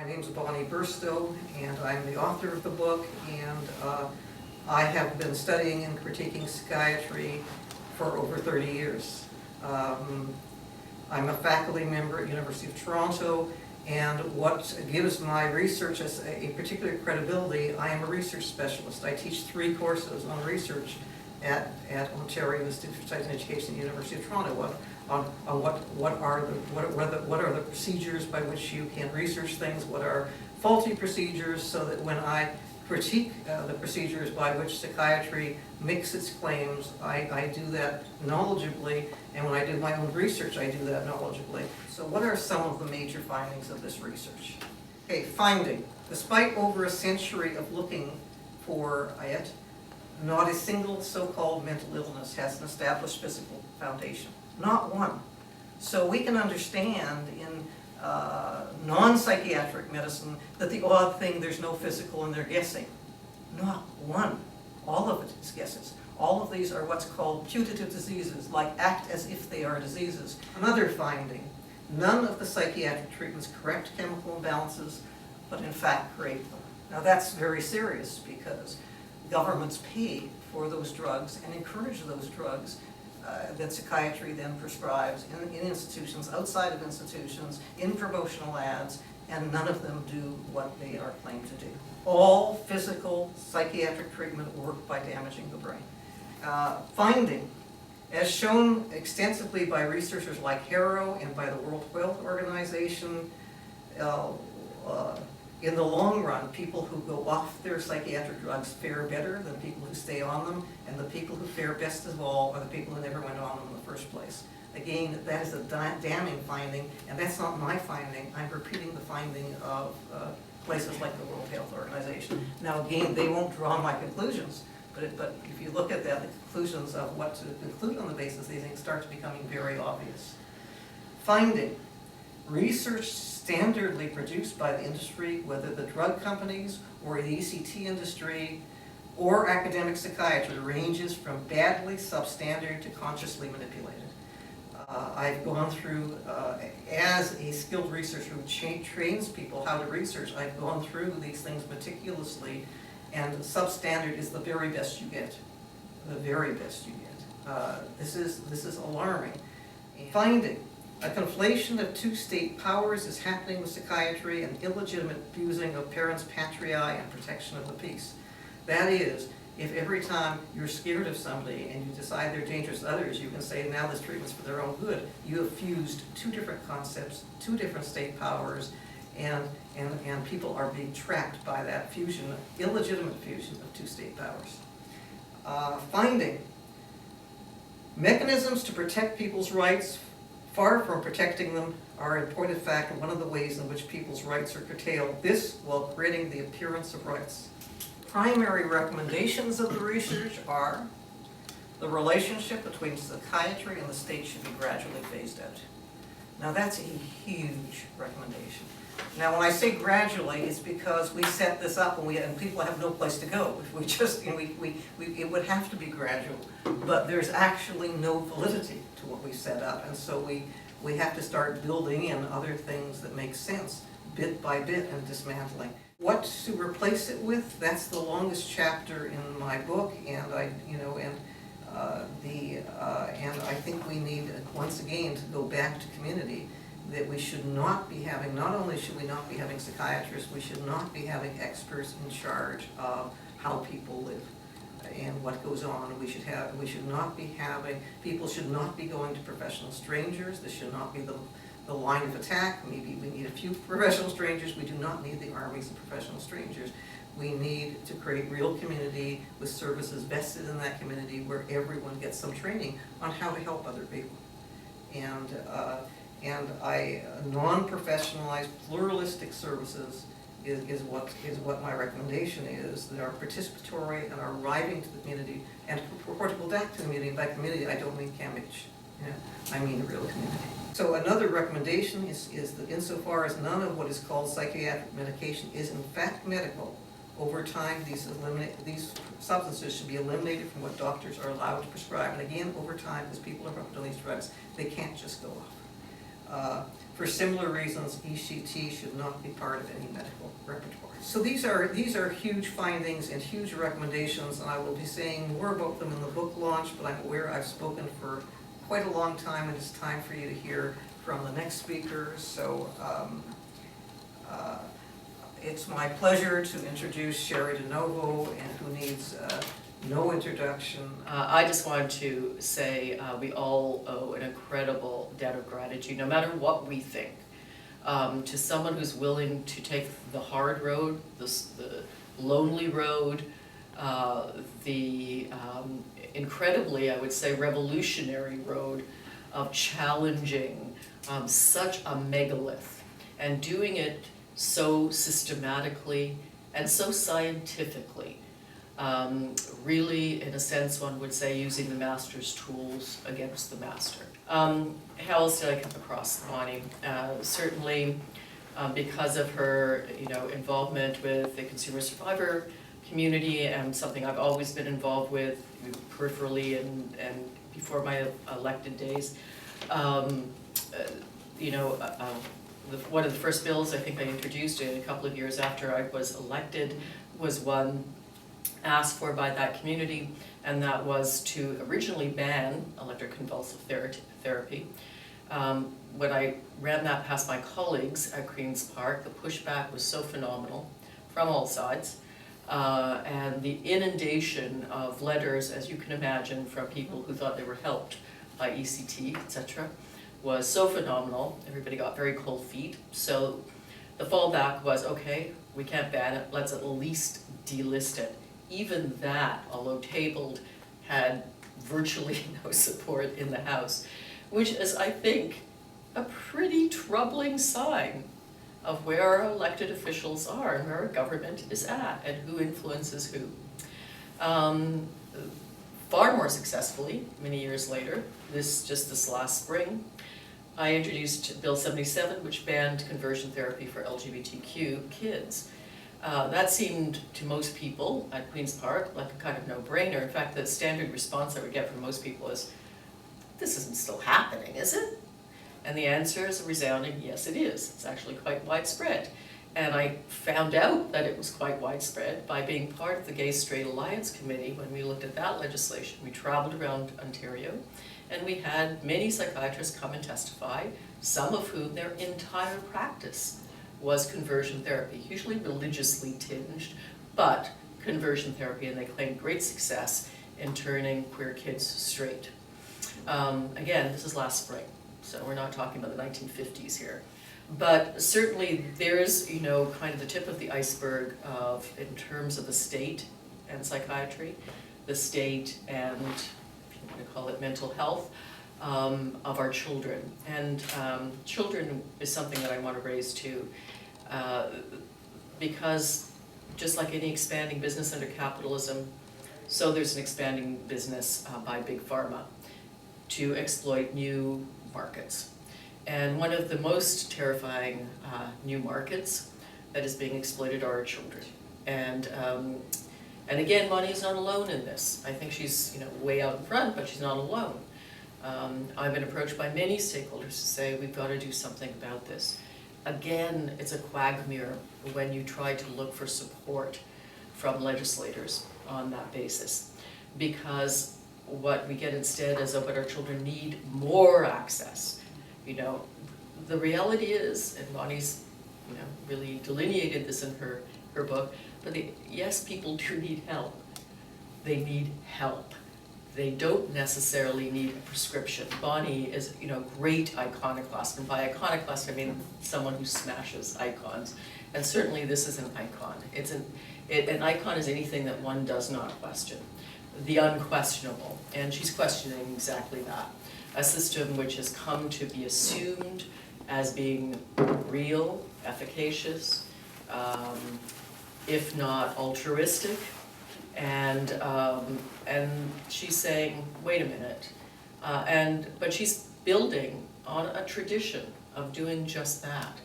My name's Bonnie Burstow, and I'm the author of the book, and I have been studying and critiquing psychiatry for over 30 years. I'm a faculty member at University of Toronto, and what gives my research a particular credibility, I am a research specialist. I teach 3 courses on research at Ontario Institute for Science and Education at the University of Toronto on what are the procedures by which you can research things, what are faulty procedures, so that when I critique the procedures by which psychiatry makes its claims, I do that knowledgeably, and when I do my own research, I do that knowledgeably. So what are some of the major findings of this research? Okay, finding. Despite over a century of looking for it, not a single so-called mental illness has an established physical foundation. Not one. So we can understand in non-psychiatric medicine that the odd thing, there's no physical and they're guessing. Not one. All of it is guesses. All of these are what's called putative diseases, like act as if they are diseases. Another finding, none of the psychiatric treatments correct chemical imbalances, but in fact create them. Now that's very serious because governments pay for those drugs and encourage those drugs that psychiatry then prescribes in institutions, outside of institutions, in promotional ads, and none of them do what they are claimed to do. All physical psychiatric treatment work by damaging the brain. Finding, as shown extensively by researchers like Harrow and by the World Health Organization, in the long run, people who go off their psychiatric drugs fare better than people who stay on them, and the people who fare best of all are the people who never went on them in the first place. Again, that is a damning finding, and that's not my finding. I'm repeating the finding of places like the World Health Organization. Now again, they won't draw my conclusions, but if you look at that, the conclusions of what to conclude on the basis of these things starts becoming very obvious. Finding. Research standardly produced by the industry, whether the drug companies or the ECT industry or academic psychiatry, ranges from badly substandard to consciously manipulated. I've gone through, as a skilled researcher who trains people how to research, I've gone through these things meticulously, and substandard is the very best you get. The very best you get. This is alarming. Finding. A conflation of 2 state powers is happening with psychiatry and illegitimate abusing of parents' patriae and protection of the peace. That is, if every time you're scared of somebody and you decide they're dangerous to others, you can say, now this treatment's for their own good. You have fused 2 different concepts, 2 different state powers, and people are being trapped by that fusion, illegitimate fusion of 2 state powers. Finding. Mechanisms to protect people's rights, far from protecting them, are in point of fact one of the ways in which people's rights are curtailed, this while creating the appearance of rights. Primary recommendations of the research are the relationship between psychiatry and the state should be gradually phased out. Now that's a huge recommendation. Now when I say gradually, it's because we set this up and people have no place to go. If we just, it would have to be gradual, but there's actually no validity to what we set up, and so we have to start building in other things that make sense, bit by bit, and dismantling. What to replace it with? That's the longest chapter in my book, and I think we need once again to go back to community. That we should not be having, not only should we not be having psychiatrists, we should not be having experts in charge of how people live and what goes on. We should not be having, people should not be going to professional strangers. This should not be the line of attack. Maybe we need a few professional strangers. We do not need the armies of professional strangers. We need to create real community with services vested in that community where everyone gets some training on how to help other people. And non-professionalized, pluralistic services is what my recommendation is, that are participatory and are arriving to the community and purport to go back to the community. And by community, I don't mean Cambridge. I mean the real community. So another recommendation is that insofar as none of what is called psychiatric medication is in fact medical, over time these substances should be eliminated from what doctors are allowed to prescribe. And again, over time, as people are hooked on these drugs, they can't just go off. For similar reasons, ECT should not be part of any medical repertoire. So these are huge findings and huge recommendations, and I will be saying more about them in the book launch, but I'm aware I've spoken for quite a long time, and it's time for you to hear from the next speaker. So it's my pleasure to introduce Cheri DiNovo, and who needs no introduction. I just wanted to say we all owe an incredible debt of gratitude, no matter what we think, to someone who's willing to take the hard road, the lonely road, the incredibly, I would say, revolutionary road of challenging such a megalith and doing it so systematically and so scientifically. Really, in a sense, one would say using the master's tools against the master. How else did I come across Bonnie? Certainly because of her involvement with the consumer survivor community, and something I've always been involved with peripherally and before my elected days. One of the first bills I think I introduced a couple of years after I was elected was one asked for by that community, and that was to originally ban electroconvulsive therapy. When I ran that past my colleagues at Queen's Park, the pushback was so phenomenal from all sides, and the inundation of letters, as you can imagine, from people who thought they were helped by ECT, etc., was so phenomenal. Everybody got very cold feet. So the fallback was, okay, we can't ban it, let's at least delist it. Even that, although tabled, had virtually no support in the House, which is, I think, a pretty troubling sign of where our elected officials are and where our government is at and who influences who. Far more successfully, many years later, just this last spring, I introduced Bill 77, which banned conversion therapy for LGBTQ kids. That seemed to most people at Queen's Park like a kind of no-brainer. In fact, the standard response I would get from most people is, this isn't still happening, is it? And the answer is a resounding, yes it is. It's actually quite widespread. And I found out that it was quite widespread by being part of the Gay Straight Alliance Committee when we looked at that legislation. We traveled around Ontario, and we had many psychiatrists come and testify, some of whom their entire practice was conversion therapy, usually religiously tinged, but conversion therapy, and they claimed great success in turning queer kids straight. Again, this is last spring, so we're not talking about the 1950s here. But certainly there's, kind of the tip of the iceberg of, in terms of the state and psychiatry, the state and, if you want to call it, mental health of our children. And children is something that I want to raise too, because just like any expanding business under capitalism, so there's an expanding business by Big Pharma to exploit new markets. And one of the most terrifying new markets that is being exploited are our children. And again, Bonnie is not alone in this. I think she's way out in front, but she's not alone. I've been approached by many stakeholders to say we've got to do something about this. Again, it's a quagmire when you try to look for support from legislators on that basis, because what we get instead is, oh, but our children need more access. The reality is, and Bonnie's really delineated this in her book, but yes, people do need help. They need help. They don't necessarily need a prescription. Bonnie is great iconoclast, and by iconoclast I mean someone who smashes icons. And certainly this is an icon. An icon is anything that one does not question. The unquestionable, and she's questioning exactly that. A system which has come to be assumed as being real, efficacious, if not altruistic, and she's saying, wait a minute, but she's building on a tradition of doing just that,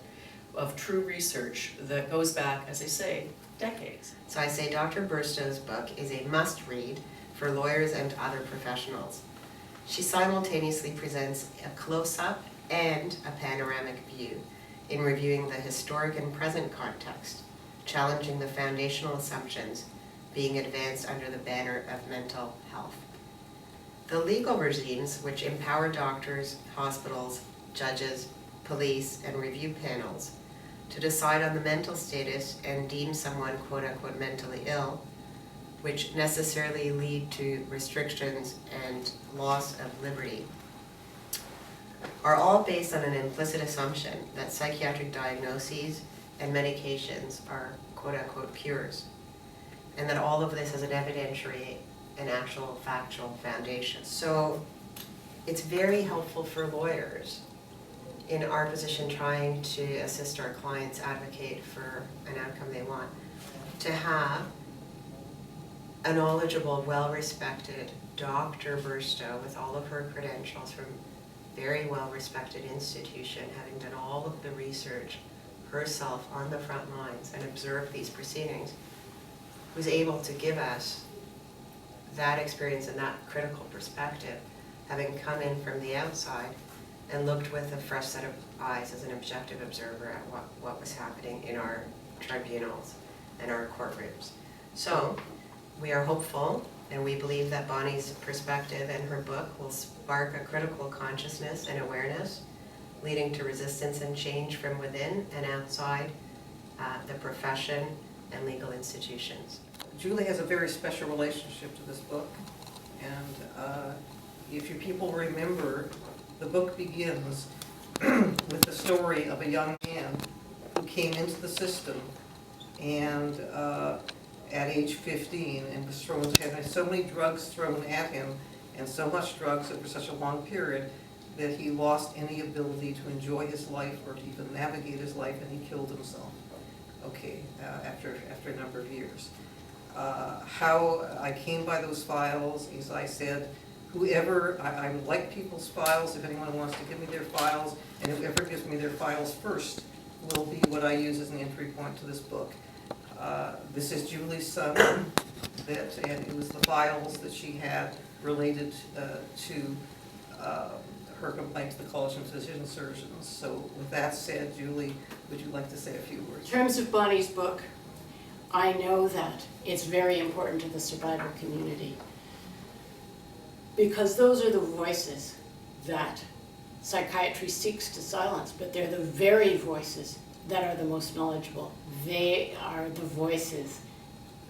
of true research that goes back, as I say, decades. So I say Dr. Burstow's book is a must-read for lawyers and other professionals. She simultaneously presents a close-up and a panoramic view in reviewing the historic and present context, challenging the foundational assumptions being advanced under the banner of mental health. The legal regimes which empower doctors, hospitals, judges, police, and review panels to decide on the mental status and deem someone quote-unquote mentally ill, which necessarily lead to restrictions and loss of liberty, are all based on an implicit assumption that psychiatric diagnoses and medications are quote-unquote cures, and that all of this has an evidentiary and actual factual foundation. So it's very helpful for lawyers in our position trying to assist our clients advocate for an outcome they want, to have a knowledgeable, well-respected Dr. Burstow with all of her credentials from very well-respected institution, having done all of the research herself on the front lines and observed these proceedings, was able to give us that experience and that critical perspective, having come in from the outside and looked with a fresh set of eyes as an objective observer at what was happening in our tribunals and our courtrooms. So we are hopeful, and we believe that Bonnie's perspective and her book will spark a critical consciousness and awareness, leading to resistance and change from within and outside the profession and legal institutions. Julie has a very special relationship to this book, and if you people remember, the book begins with the story of a young man who came into the system and at age 15 and was had so many drugs thrown at him and so much drugs over such a long period that he lost any ability to enjoy his life or to even navigate his life, and he killed himself. Okay, after a number of years. How I came by those files is I said, whoever, I would like people's files, if anyone wants to give me their files, and whoever gives me their files first will be what I use as an entry point to this book. This is Julie's son, and it was the files that she had related to her complaint to the College of Physician Surgeons. So with that said, Julie, would you like to say a few words? In terms of Bonnie's book, I know that it's very important to the survivor community because those are the voices that psychiatry seeks to silence, but they're the very voices that are the most knowledgeable. They are the voices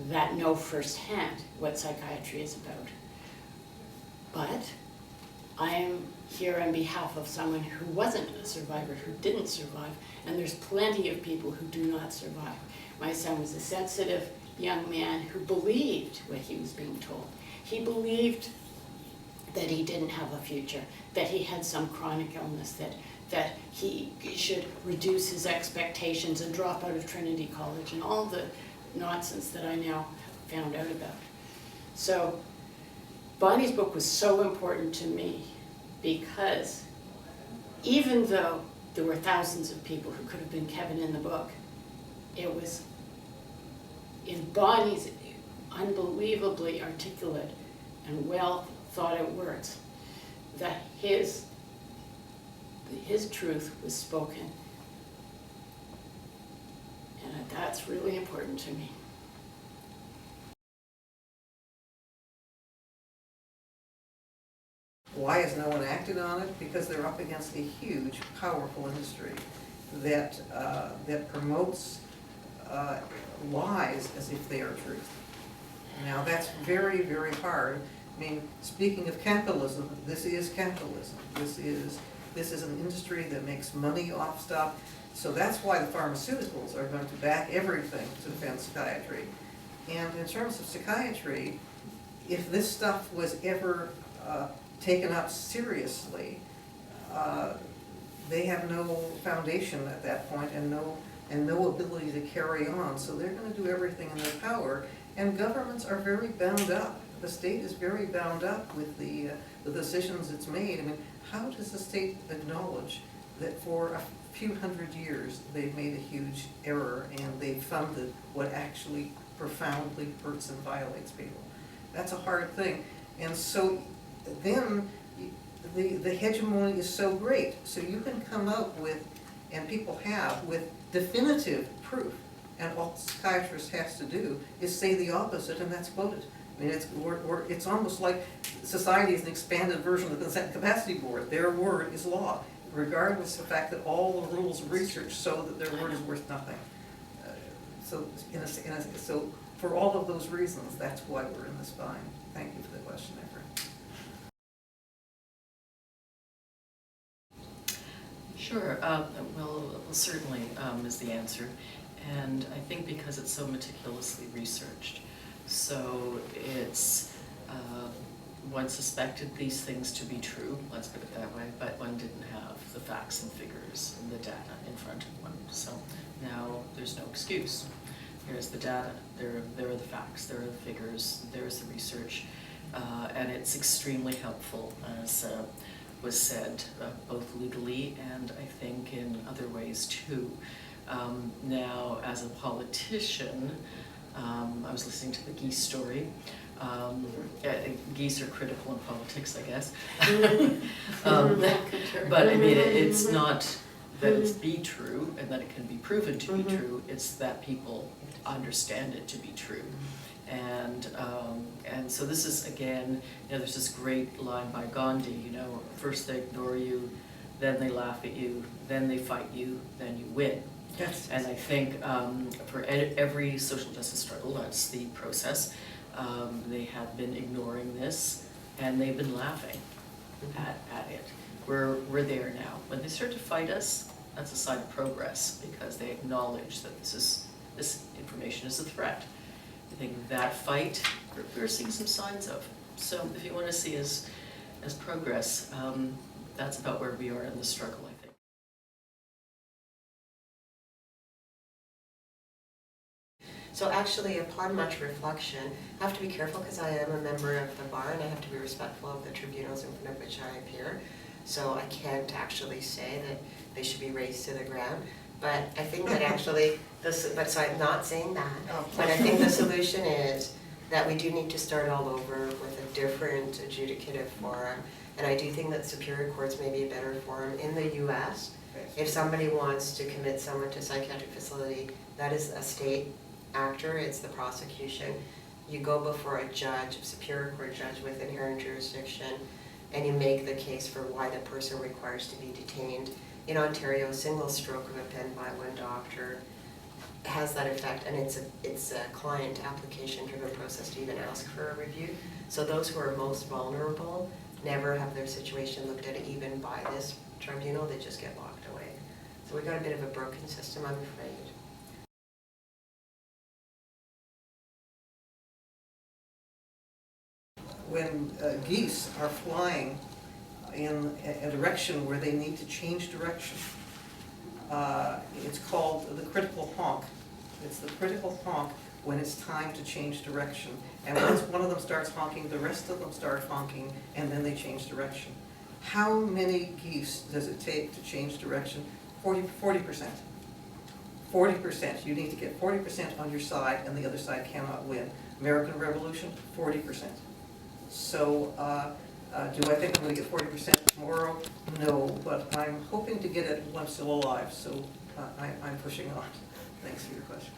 that know firsthand what psychiatry is about. But I am here on behalf of someone who wasn't a survivor, who didn't survive, and there's plenty of people who do not survive. My son was a sensitive young man who believed what he was being told. He believed that he didn't have a future, that he had some chronic illness, that he should reduce his expectations and drop out of Trinity College and all the nonsense that I now found out about. So Bonnie's book was so important to me because even though there were thousands of people who could have been Kevin in the book, it was in Bonnie's unbelievably articulate and well thought out words that his truth was spoken. And that's really important to me. Why has no one acted on it? Because they're up against a huge, powerful industry that promotes lies as if they are truth. Now that's very, very hard. I mean, speaking of capitalism, this is capitalism. This is an industry that makes money off stuff. So that's why the pharmaceuticals are going to back everything to defend psychiatry. And in terms of psychiatry, if this stuff was ever taken up seriously, they have no foundation at that point and no ability to carry on. So they're going to do everything in their power. And governments are very bound up. The state is very bound up with the decisions it's made. I mean, how does the state acknowledge that for a few hundred years they've made a huge error and they've funded what actually profoundly hurts and violates people? That's a hard thing. And so then the hegemony is so great, so you can come up with, and people have, with definitive proof. And all psychiatrist has to do is say the opposite, and that's quoted. I mean, it's almost like society is an expanded version of the Consent and Capacity Board. Their word is law, regardless of the fact that all the rules of research show that their word is worth nothing. So for all of those reasons, that's why we're in this bind. Thank you for the question, Ephraim. Sure, well, certainly is the answer. And I think because it's so meticulously researched, so it's, one suspected these things to be true, let's put it that way, but one didn't have the facts and figures and the data in front of one. So now there's no excuse. Here's the data, there are the facts, there are the figures, there's the research, and it's extremely helpful, as was said, both legally and I think in other ways too. Now, as a politician, I was listening to the geese story. Geese are critical in politics, I guess. But I mean, it's not that it's be true and that it can be proven to be true. It's that people understand it to be true. And so this is, again, there's this great line by Gandhi, first they ignore you, then they laugh at you, then they fight you, then you win. Yes. And I think for every social justice struggle, that's the process, they have been ignoring this and they've been laughing at it. We're there now. When they start to fight us, that's a sign of progress because they acknowledge that this information is a threat. I think that fight, we're seeing some signs of. So if you want to see as progress, that's about where we are in the struggle, I think. So actually, upon much reflection, I have to be careful because I am a member of the bar and I have to be respectful of the tribunals in front of which I appear. So I can't actually say that they should be raised to the ground. But I think that actually, so I'm not saying that, but I think the solution is that we do need to start all over with a different adjudicative forum. And I do think that superior courts may be a better forum. In the US, if somebody wants to commit someone to a psychiatric facility, that is a state actor, it's the prosecution. You go before a judge, a superior court judge with inherent jurisdiction, and you make the case for why the person requires to be detained. In Ontario, a single stroke of a pen by one doctor has that effect, and it's a client application-driven process to even ask for a review. So those who are most vulnerable never have their situation looked at even by this tribunal, they just get locked away. So we've got a bit of a broken system, I'm afraid. When geese are flying in a direction where they need to change direction, it's called the critical honk. It's the critical honk when it's time to change direction. And once one of them starts honking, the rest of them start honking, and then they change direction. How many geese does it take to change direction? 40%. 40%. You need to get 40% on your side, and the other side cannot win. American Revolution, 40%. So do I think I'm going to get 40% tomorrow? No, but I'm hoping to get it while I'm still alive, so I'm pushing on. Thanks for your question.